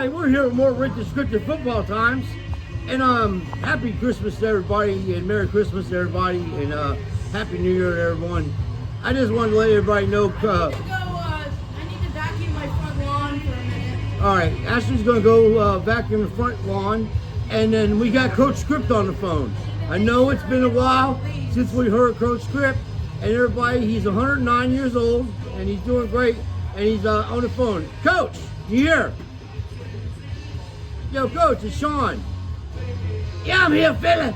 Hi, we're here with more Rick Descriptive Football Times. And happy Christmas to everybody, and Merry Christmas to everybody, and Happy New Year to everyone. I just wanted to let everybody know. I need to vacuum my front lawn for a minute. All right, Ashley's going to go vacuum the front lawn, and then we got Coach Script on the phone. I know it's been a while since we heard Coach Script, and everybody, he's 109 years old, and he's doing great, and he's on the phone. Coach, you here? Yo, Coach, it's Sean. Yeah, I'm here, fella.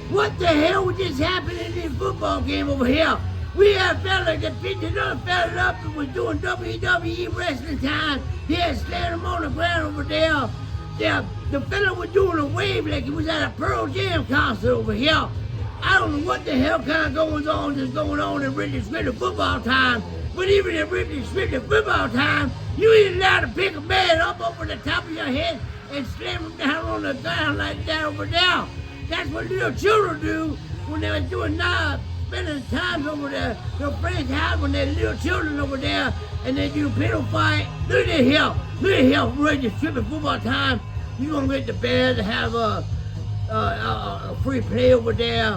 What the hell was just happening in this football game over here? We had a fella that picked another fella up and was doing WWE wrestling time. He had slammed him on the ground over there. The fella was doing a wave like he was at a Pearl Jam concert over here. I don't know what the hell kind of goings on is going on in Rick Descriptive Football Time, but even in Rick Descriptive Football Time, you ain't allowed to pick a man up over the top of your head and slam him down on the ground like that over there. That's what little children do when they're doing spending time over there, their friend's house when they're little children over there and they do pillow fight. Look at here, Rick Descriptive Football Time. You gonna get the Bears to have a free play over there.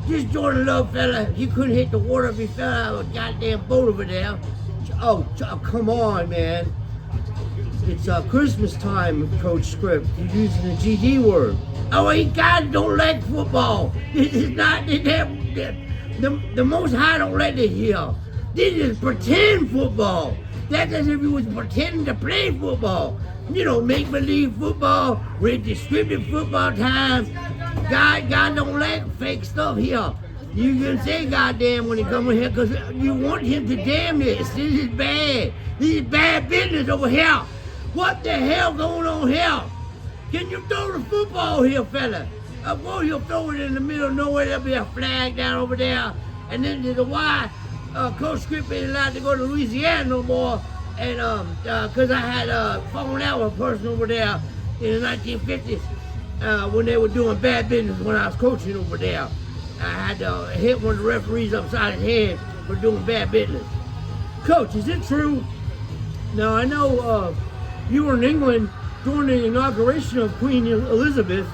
Just Jordan Love, fella. He couldn't hit the water if he fell out of a goddamn boat over there. Oh, come on, man. It's Christmas time, Coach Script. You're using the GD word. Oh, you guys don't like football. This is not the Most High don't let this here. This is pretend football. That's as if you was pretending to play football. You know, make-believe football, Rick Descriptive Football Time. God don't like fake stuff here. You can say goddamn when he come in here because you want him to damn this. This is bad. This is bad business over here. What the hell going on here? Can you throw the football here, fella? Before you'll throw it in the middle of nowhere, there'll be a flag down over there. And then there's why Coach Script ain't allowed to go to Louisiana no more. And because I had fallen out with a person over there in the 1950s when they were doing bad business when I was coaching over there. I had to hit one of the referees upside his head for doing bad business. Coach, is it true? Now, I know you were in England during the inauguration of Queen Elizabeth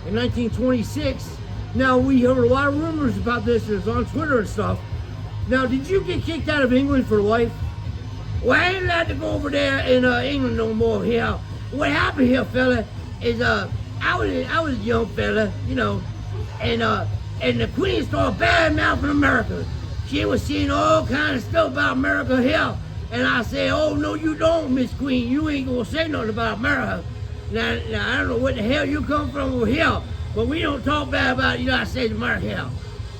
in 1926. Now, we heard a lot of rumors about this. It was on Twitter and stuff. Now, did you get kicked out of England for life? Well, I ain't allowed to go over there in England no more here. What happened here, fella, is I was a young fella, you know, and the Queen started bad mouthing America. She was seeing all kinds of stuff about America here. And I said, oh, no, you don't, Miss Queen. You ain't gonna say nothing about America. Now, I don't know what the hell you come from over here, but we don't talk bad about the United States of America here.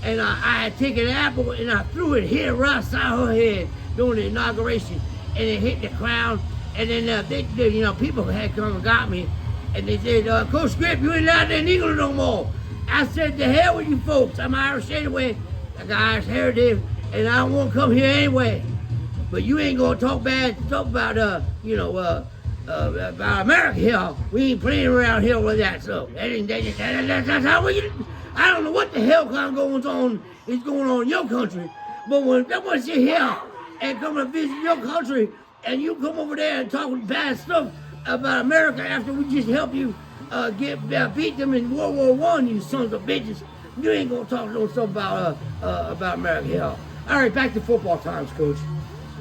And I had taken an apple and I threw it here right side her head during the inauguration, and it hit the crown. And then people had come and got me, and they said, Coach Script, you ain't allowed in England no more. I said, the hell with you folks. I'm Irish anyway. I got Irish heritage, and I don't want to come here anyway. But you ain't gonna talk about about America here. We ain't playing around here with that stuff. That's how we. I don't know what the hell kind of goes on is going on in your country, but when someone sit here and come and visit your country, and you come over there and talk bad stuff about America after we just helped you beat them in World War I, you sons of bitches, you ain't gonna talk no stuff about America here. All right, back to football times, Coach.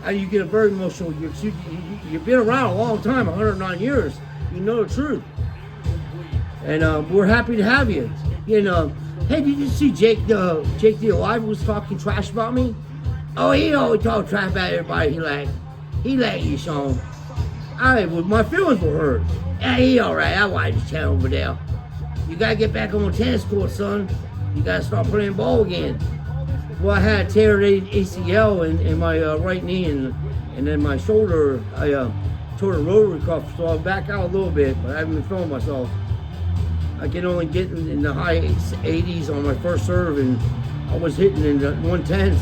You get very emotional. You've been around a long time, 109 years. You know the truth. And we're happy to have you. Hey, did you see Jake the Alive was talking trash about me? Oh, he always talk trash about everybody he like you, Sean. My feelings were hurt. Yeah, he all right. I watch his channel over there. You gotta get back on the tennis court, son. You gotta start playing ball again. Well, I had a tear ACL in my right knee, and then my shoulder, I tore the rotary cuff, so I'm back out a little bit, but I haven't been feeling myself. I can only get in the high 80s on my first serve, and I was hitting in the 110s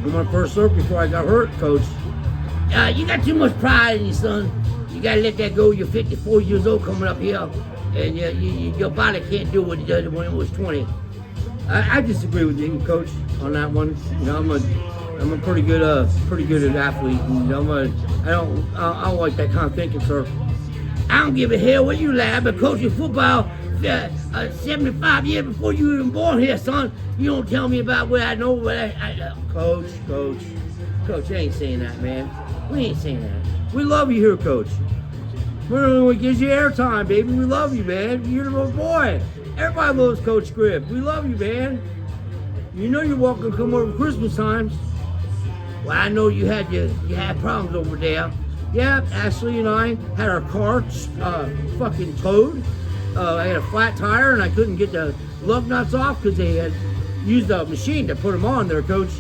on my first serve before I got hurt, Coach. You got too much pride in you, son. You gotta let that go. You're 54 years old coming up here, and your body can't do what it did when it was 20. I disagree with you, Coach, on that one. I'm a pretty good athlete. And I don't like that kind of thinking, sir. I don't give a hell what you like. I've been coaching football 75 years before you were even born here, son. You don't tell me about what I know. Coach, I ain't saying that, man. We ain't saying that. We love you here, Coach. We gives you airtime, baby. We love you, man. You're the little boy. Everybody loves Coach Scribb. We love you, man. You know you're welcome to come over Christmas times. Well, I know you had problems over there. Yeah, Ashley and I had our car fucking towed. I had a flat tire and I couldn't get the lug nuts off because they had used a machine to put them on there, Coach.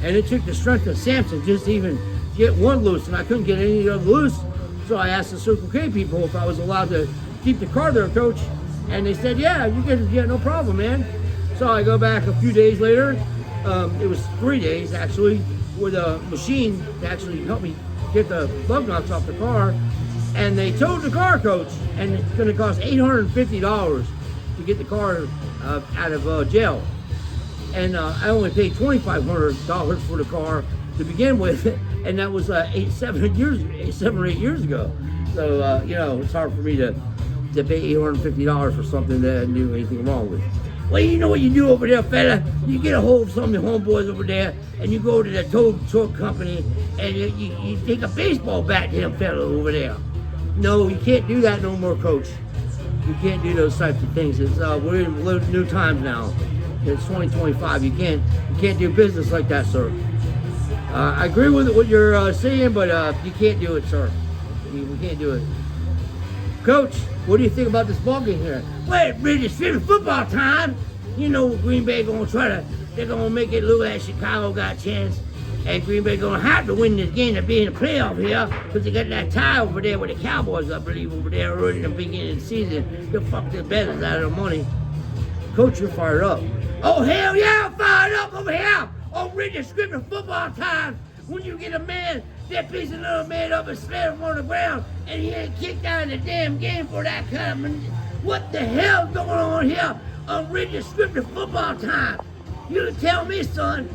And it took the strength of Samson just to even get one loose, and I couldn't get any of them loose. So I asked the Circle K people if I was allowed to keep the car there, Coach. And they said, yeah, you can, no problem, man. So I go back a few days later. It was 3 days, actually, with a machine to actually help me get the lug nuts off the car. And they towed the car, Coach. And it's going to cost $850 to get the car out of jail. And I only paid $2,500 for the car to begin with, and that was 7 or 8 years ago. So it's hard for me to pay $850 for something that I didn't do anything wrong with. Well, you know what you do over there, fella? You get a hold of some of your homeboys over there, and you go to the tow truck company, and you take a baseball bat to them fella over there. No, you can't do that no more, Coach. You can't do those types of things. We're in new times now. It's 2025. You can't do business like that, sir. I agree with what you're saying, but you can't do it, sir. We can't do it. Coach, what do you think about this ball game here? Well, it's football time. You know Green Bay they're gonna make it look like Chicago got a chance. And Green Bay gonna have to win this game to be in the playoff here, because they got that tie over there with the Cowboys, I believe, over there early in the beginning of the season. They'll fuck their betters out of the money. Coach, you're fired up. Oh, hell yeah, I'm fired up over here on Richard Scribner football time. When you get a man that picks another man up and slams him on the ground and he ain't kicked out of the damn game for that kind of... What the hell's going on here on Richard Scribner football time? You tell me, son.